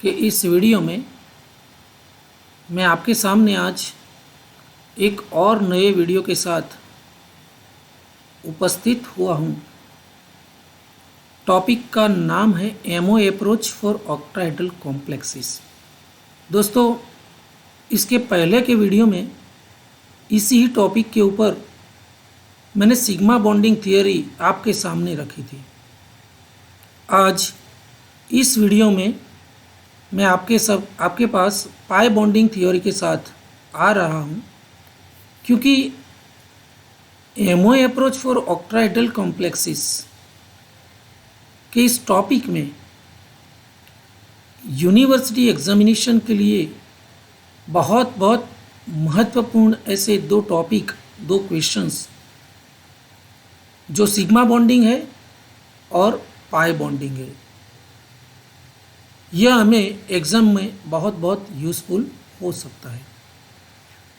कि इस वीडियो में मैं आपके सामने आज एक और नए वीडियो के साथ उपस्थित हुआ हूँ। टॉपिक का नाम है MO approach for octahedral complexes. दोस्तों, इसके पहले के वीडियो में इसी ही टॉपिक के ऊपर मैंने सिग्मा बॉन्डिंग थियरी आपके सामने रखी थी। आज इस वीडियो में मैं आपके पास पाई बॉन्डिंग थियोरी के साथ आ रहा हूँ, क्योंकि MO approach for octahedral complexes के इस टॉपिक में यूनिवर्सिटी एग्जामिनेशन के लिए बहुत महत्वपूर्ण ऐसे दो क्वेश्चंस जो सिग्मा बॉन्डिंग है और पाई बॉन्डिंग है, यह हमें एग्ज़ाम में बहुत यूज़फुल हो सकता है।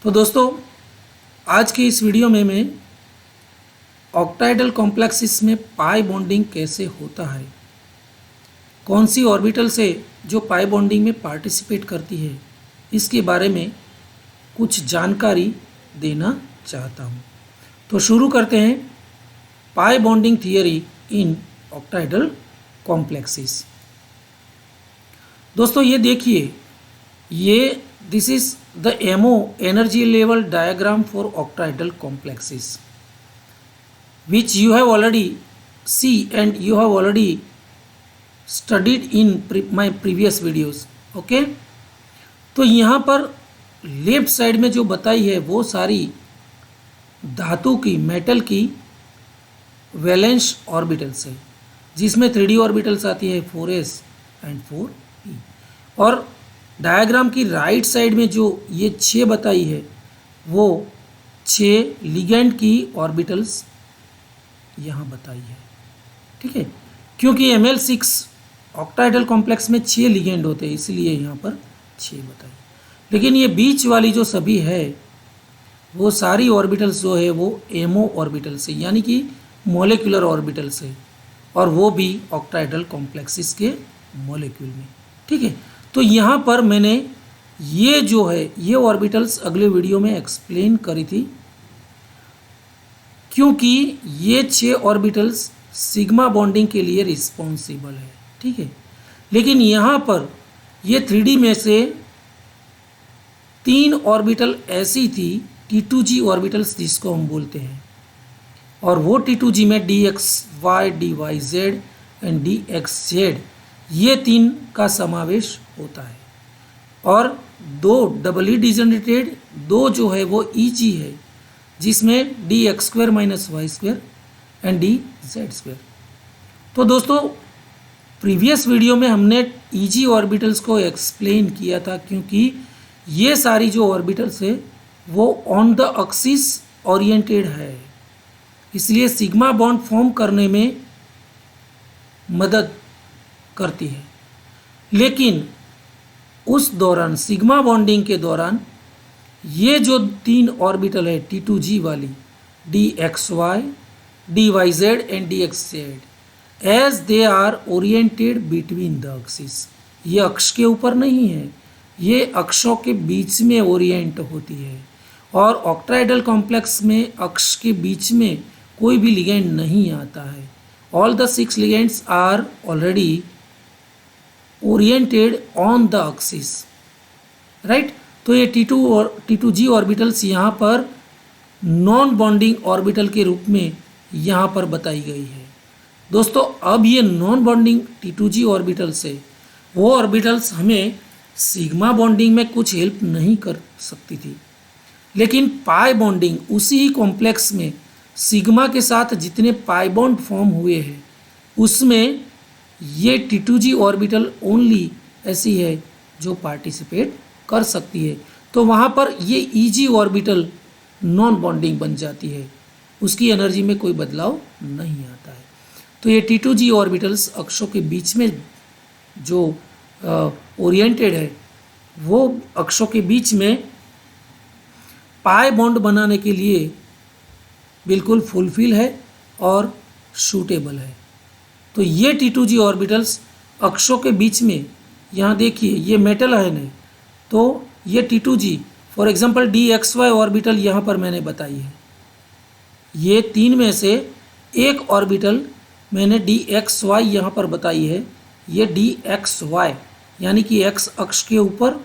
तो दोस्तों, आज के इस वीडियो में मैं ऑक्टाहेड्रल कॉम्प्लेक्सेस में पाई बॉन्डिंग कैसे होता है, कौन सी ऑर्बिटल से जो पाई बॉन्डिंग में पार्टिसिपेट करती है, इसके बारे में कुछ जानकारी देना चाहता हूँ। तो शुरू करते हैं pi bonding theory in octahedral complexes. दोस्तों, ये देखिए, this is the MO energy level diagram for octahedral complexes which you have already see and you have already studied in my previous videos. Okay, तो यहाँ पर left side में जो बताई है वो सारी धातु की मेटल की वैलेंस ऑर्बिटल्स है, जिसमें 3D ऑर्बिटल्स आती है 4s एंड 4p। और डायग्राम की राइट साइड में जो ये 6 बताई है वो 6 लिगेंड की ऑर्बिटल्स यहाँ बताई है। ठीक है, क्योंकि Ml6 ऑक्टाहेड्रल कॉम्प्लेक्स में 6 लिगेंड होते हैं, इसलिए यहाँ पर 6 बताई। लेकिन ये बीच वाली जो सभी है वो सारी ऑर्बिटल्स जो है वो एमओ ऑर्बिटल्स है, यानी कि मॉलिक्यूलर ऑर्बिटल्स है, और वो भी ऑक्टाहेड्रल कॉम्प्लेक्सेस के मॉलिक्यूल में। ठीक है, तो यहाँ पर मैंने ये जो है ये ऑर्बिटल्स अगले वीडियो में एक्सप्लेन करी थी, क्योंकि ये 6 ऑर्बिटल्स सिग्मा बॉन्डिंग के लिए रिस्पॉन्सिबल है। ठीक है, लेकिन यहाँ पर ये 3D में से 3 ऑर्बिटल ऐसी थी T2G ऑर्बिटल्स जिसको हम बोलते हैं, और वो T2G में dxy, dyz एंड dxz ये 3 का समावेश होता है, और 2 डबली डिजनरेटेड 2 जो है वो EG है, जिसमें dx² - y² एंड dz²। तो दोस्तों, प्रीवियस वीडियो में हमने EG ऑर्बिटल्स को एक्सप्लेन किया था, क्योंकि ये सारी जो ऑर्बिटल्स है वो ऑन द एक्सिस ओरिएंटेड है, इसलिए सिग्मा बॉन्ड फॉर्म करने में मदद करती है। लेकिन उस दौरान सिग्मा बॉन्डिंग के दौरान ये जो 3 ऑर्बिटल है T2G वाली, dxy, dyz and dxz, as they are oriented between the axis, ये अक्ष के ऊपर नहीं है, ये अक्षों के बीच में ओरिएंट होती है। और ऑक्टाहेड्रल कॉम्प्लेक्स में अक्ष के बीच में कोई भी लिगेंड नहीं आता है। All the 6 ligands are already oriented on the axis, right. तो ये T2 और T2G ऑर्बिटल्स यहाँ पर नॉन बॉन्डिंग ऑर्बिटल के रूप में यहाँ पर बताई गई है। दोस्तों, अब ये नॉन बॉन्डिंग T2G ऑर्बिटल्स है, वो ऑर्बिटल्स हमें सिग्मा बॉन्डिंग में कुछ हेल्प नहीं कर सकती थी, लेकिन पाई बॉन्डिंग उसी ही कॉम्प्लेक्स में सिग्मा के साथ जितने पाई बॉन्ड फॉर्म हुए हैं उसमें ये T2G ऑर्बिटल ओनली ऐसी है जो पार्टिसिपेट कर सकती है। तो वहाँ पर ये EG ऑर्बिटल नॉन बॉन्डिंग बन जाती है, उसकी एनर्जी में कोई बदलाव नहीं आता है। तो ये T2G ऑर्बिटल्स अक्षों के बीच में जो ओरिएंटेड है, वो अक्षों के बीच में पाई बॉन्ड बनाने के लिए बिल्कुल फुलफिल है और सूटेबल है। तो ये T2G ऑर्बिटल्स अक्षों के बीच में यहाँ देखिए ये मेटल आयन है, तो ये T2G for example DXY orbital यहाँ पर मैंने बताई है। ये तीन में से एक ऑर्बिटल मैंने DXY यहाँ पर बताई है। ये DXY यानी कि x अक्ष के ऊपर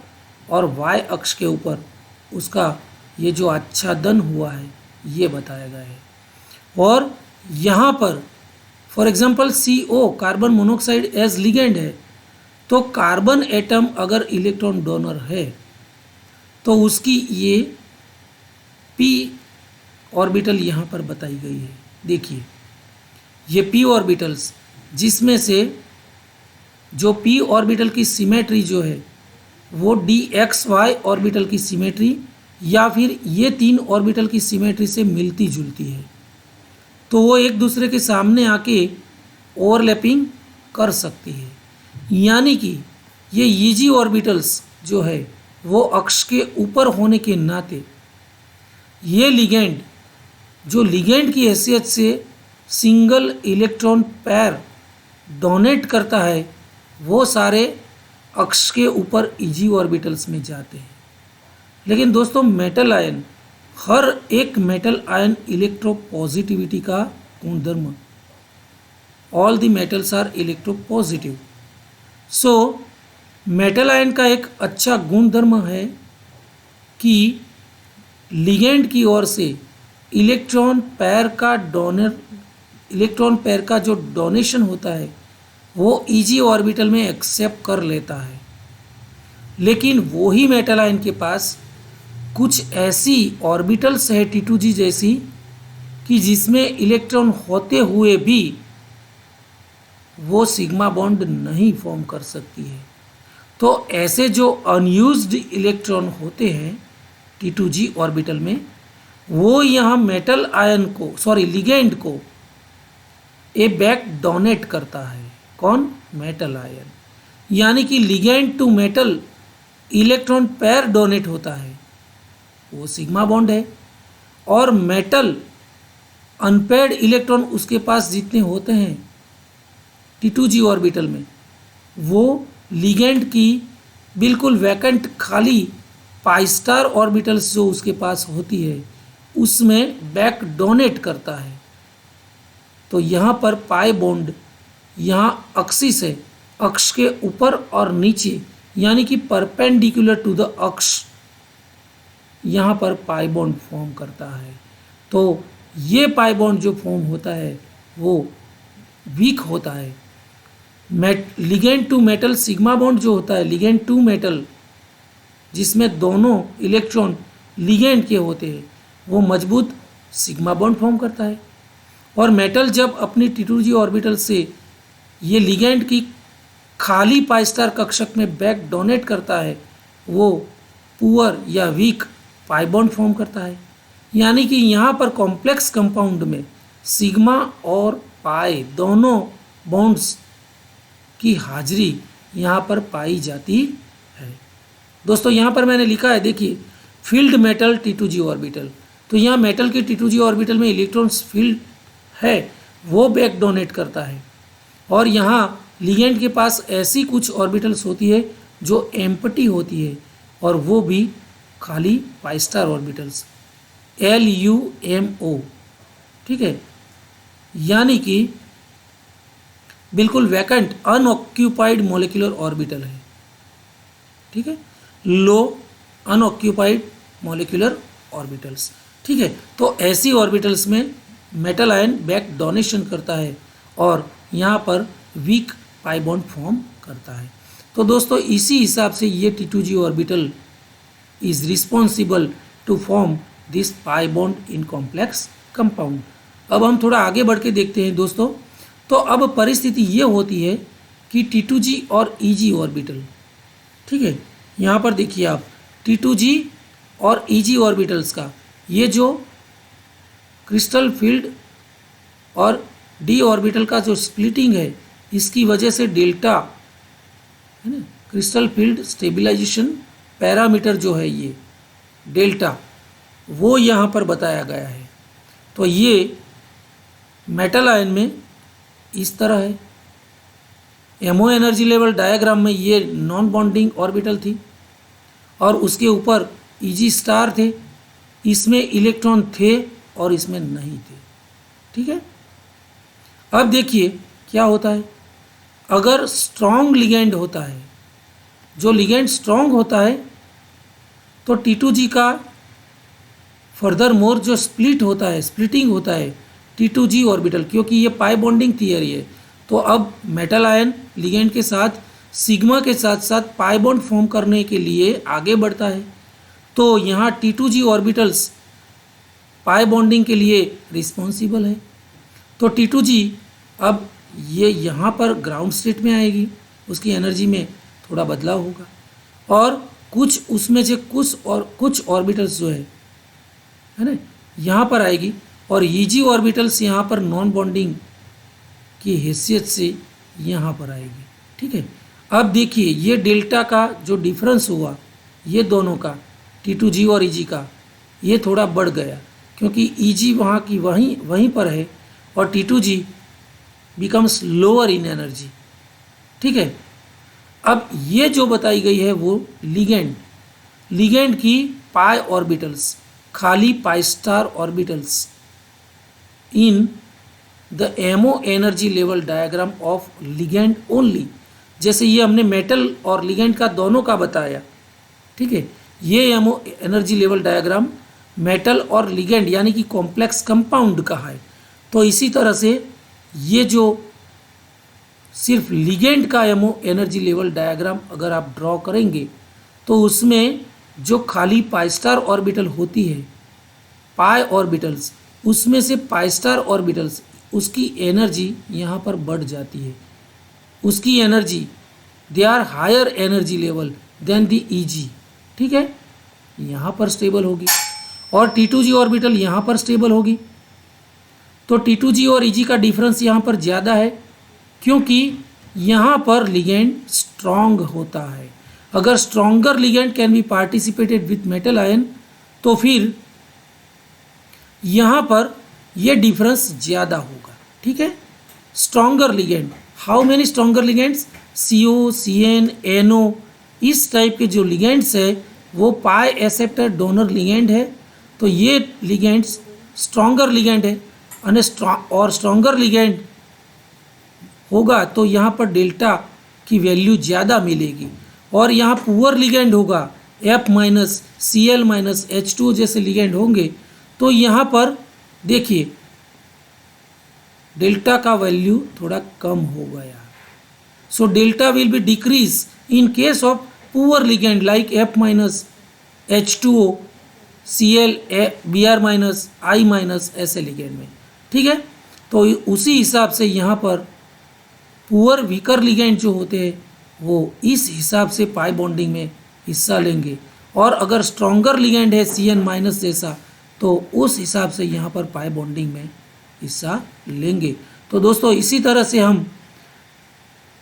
और y अक्ष के ऊपर उसका ये जो आच्छादन हुआ है ये बताया गया है। और यहाँ पर for example CO carbon monoxide as ligand है, तो कार्बन एटम अगर इलेक्ट्रॉन डोनर है तो उसकी ये p ऑर्बिटल यहाँ पर बताई गई है। देखिए ये p ऑर्बिटल्स, जिसमें से जो p ऑर्बिटल की सिमेट्री जो है वो DXY ऑर्बिटल की सिमेट्री या फिर ये तीन ऑर्बिटल की सिमेट्री से मिलती जुलती है, तो वो एक दूसरे के सामने आके ओवरलैपिंग कर सकती है। यानी कि ये EG ऑर्बिटल्स जो है वो अक्ष के ऊपर होने के नाते ये लिगेंड जो लिगेंड की हैसियत से सिंगल इलेक्ट्रॉन पैर डोनेट करता है वो सारे अक्ष के ऊपर EG ऑर्बिटल्स में जाते हैं। लेकिन दोस्तों मेटल आयन, हर एक मेटल आयन इलेक्ट्रोपॉजिटिविटी का गुणधर्म, all the metals are electropositive. So metal ion का एक अच्छा गुणधर्म है कि लिगेंड की ओर से इलेक्ट्रॉन पैर का जो डोनेशन होता है वो EG ऑर्बिटल में एक्सेप्ट कर लेता है। लेकिन वही मेटल आयन के पास कुछ ऐसी ऑर्बिटल्स है T2G जैसी कि जिसमें इलेक्ट्रॉन होते हुए भी वो सिग्मा बॉन्ड नहीं फॉर्म कर सकती है। तो ऐसे जो अनयूज्ड इलेक्ट्रॉन होते हैं T2G ऑर्बिटल में, वो यहाँ मेटल आयन को लिगेंड को ए बैक डोनेट करता है। कौन? Metal ion. यानी कि ligand to metal electron pair donate होता है, वो सिग्मा बॉन्ड है। और मेटल अनपेयर्ड इलेक्ट्रॉन उसके पास जितने होते हैं T2G ऑर्बिटल में, वो लिगेंड की बिल्कुल वैकेंट खाली पाई स्टार ऑर्बिटल्स जो उसके पास होती है उसमें बैक डोनेट करता है। तो यहाँ पर पाई बॉन्ड यहाँ एक्सिस है, अक्ष के ऊपर और नीचे, यानी कि परपेंडिकुलर टू द अक्ष, यहाँ पर पाई बॉन्ड फॉर्म करता है। तो ये पाई बॉन्ड जो फॉर्म होता है वो वीक होता है। Ligand to metal sigma bond जो होता है, लिगेंड टू मेटल जिसमें दोनों इलेक्ट्रॉन लिगेंड के होते हैं, वो मजबूत सिग्मा बॉन्ड फॉर्म करता है। और मेटल जब अपनी T2G ऑर्बिटल से ये लिगेंड की खाली पाई स्टार कक्षक में बैक डोनेट करता है, वो पुअर या वीक पाई बॉन्ड फॉर्म करता है। यानी कि यहाँ पर कॉम्प्लेक्स कंपाउंड में सिग्मा और पाई दोनों बॉन्ड्स की हाजिरी यहाँ पर पाई जाती है। दोस्तों यहाँ पर मैंने लिखा है, देखिए फील्ड मेटल T2G ऑर्बिटल, तो यहाँ मेटल के T2G ऑर्बिटल में इलेक्ट्रॉन्स फील्ड है वो बैक डोनेट करता है। और यहाँ लिगेंड के पास ऐसी कुछ ऑर्बिटल्स होती है जो एम्प्टी होती है, और वो भी खाली पाई स्टार ऑर्बिटल्स, LUMO, ठीक है, यानी कि बिल्कुल वैकेंट अनऑक्यूपाइड मोलिकुलर ऑर्बिटल है। ठीक है, लो अनऑक्यूपाइड मोलिकुलर ऑर्बिटल्स। ठीक है, तो ऐसी ऑर्बिटल्स में मेटल आयन बैक डोनेशन करता है और यहाँ पर वीक पाई बॉन्ड फॉर्म करता है। तो दोस्तों इसी हिसाब से ये T2G orbital is responsible to form this pi bond in complex compound. अब हम थोड़ा आगे बढ़ के देखते हैं दोस्तों। तो अब परिस्थिति ये होती है कि T2G और EG ऑर्बिटल, ठीक है, यहाँ पर देखिए आप T2G और EG ऑर्बिटल्स का ये जो क्रिस्टल फील्ड और D ऑर्बिटल का जो स्प्लिटिंग है, इसकी वजह से डेल्टा, है ना, क्रिस्टल फील्ड स्टेबिलाइजेशन पैरामीटर जो है ये डेल्टा, वो यहाँ पर बताया गया है। तो ये मेटल आयन में इस तरह है, एमओ एनर्जी लेवल डायग्राम में ये नॉन बॉन्डिंग ऑर्बिटल थी और उसके ऊपर ईजी स्टार थे, इसमें इलेक्ट्रॉन थे और इसमें नहीं थे। ठीक है, अब देखिए क्या होता है। अगर स्ट्रॉन्ग लिगेंड होता है, जो लिगेंड स्ट्रॉन्ग होता है, तो T2G का फर्दर मोर जो स्प्लिट होता है, स्प्लिटिंग होता है T2G ऑर्बिटल, क्योंकि ये पाई बॉन्डिंग थियरी है। तो अब मेटल आयन लिगेंड के साथ सिग्मा के साथ साथ पाई बॉन्ड फॉर्म करने के लिए आगे बढ़ता है। तो यहाँ T2G ऑर्बिटल्स पाई बॉन्डिंग के लिए रिस्पॉन्सिबल है। तो T2G अब ये यहाँ पर ग्राउंड स्टेट में आएगी, उसकी एनर्जी में थोड़ा बदलाव होगा और कुछ उसमें से कुछ ऑर्बिटल्स जो है ना, यहाँ पर आएगी और EG ऑर्बिटल्स यहाँ पर नॉन बॉन्डिंग की हैसियत से यहाँ पर आएगी। ठीक है, अब देखिए ये डेल्टा का जो डिफरेंस हुआ ये दोनों का, T2G और EG का, ये थोड़ा बढ़ गया क्योंकि EG वहाँ की वहीं पर है और T2G becomes lower in energy. ठीक है, अब ये जो बताई गई है वो लिगेंड की पाई ऑर्बिटल्स, खाली pi star orbitals in the MO energy level diagram of ligand only. जैसे ये हमने मेटल और लिगेंड का दोनों का बताया। ठीक है, ये MO energy level diagram metal और लिगेंड यानी कि कॉम्प्लेक्स कंपाउंड का है। तो इसी तरह से ये जो सिर्फ लिगेंड का एमओ एनर्जी लेवल डायग्राम अगर आप ड्रॉ करेंगे तो उसमें जो खाली पाई स्टार ऑर्बिटल होती है, पाई ऑर्बिटल्स, उसमें से पाई स्टार ऑर्बिटल्स उसकी एनर्जी यहाँ पर बढ़ जाती है। उसकी energy, they are higher energy level than the EG। ठीक है, यहाँ पर स्टेबल होगी और T2G ऑर्बिटल यहाँ पर स्टेबल होगी। तो T2G और EG का डिफरेंस यहाँ पर ज़्यादा है क्योंकि यहाँ पर लिगेंड स्ट्रॉन्ग होता है। अगर stronger ligand can be participated with metal ion तो फिर यहाँ पर ये डिफरेंस ज़्यादा होगा। ठीक है, stronger ligand, how many stronger ligands, CO, CN, NO, इस टाइप के जो लिगेंड्स है वो पाई एक्सेप्टर डोनर लिगेंड है। तो ये लिगेंड्स स्ट्रॉन्गर लिगेंड है और स्ट्रॉन्गर लिगेंड होगा तो यहाँ पर डेल्टा की वैल्यू ज़्यादा मिलेगी। और यहाँ पुअर लिगेंड होगा, F- Cl- H2O जैसे लिगेंड होंगे तो यहाँ पर देखिए डेल्टा का वैल्यू थोड़ा कम हो गया। So delta will be decrease in case of poor ligand like F- H2O, Cl, Br-, I- ऐसे लिगेंड में। ठीक है, तो उसी हिसाब से यहाँ पर पुअर वीकर लिगेंड जो होते हैं वो इस हिसाब से पाई बॉन्डिंग में हिस्सा लेंगे और अगर स्ट्रॉन्गर लिगेंड है Cn- जैसा तो उस हिसाब से यहाँ पर पाई बॉन्डिंग में हिस्सा लेंगे। तो दोस्तों इसी तरह से हम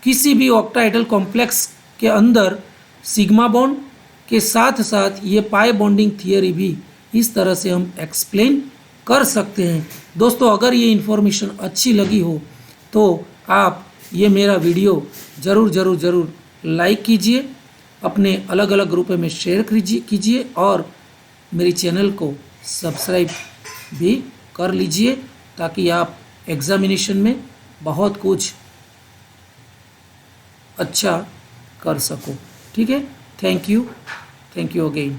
किसी भी ऑक्टाहेड्रल कॉम्प्लेक्स के अंदर सिग्मा बॉन्ड के साथ साथ ये पाई बॉन्डिंग थियरी भी इस तरह से हम एक्सप्लेन कर सकते हैं। दोस्तों अगर ये इन्फॉर्मेशन अच्छी लगी हो तो आप ये मेरा वीडियो ज़रूर लाइक कीजिए, अपने अलग अलग ग्रुप में शेयर कीजिए और मेरी चैनल को सब्सक्राइब भी कर लीजिए ताकि आप एग्ज़ामिनेशन में बहुत कुछ अच्छा कर सको। ठीक है, थैंक यू अगेन।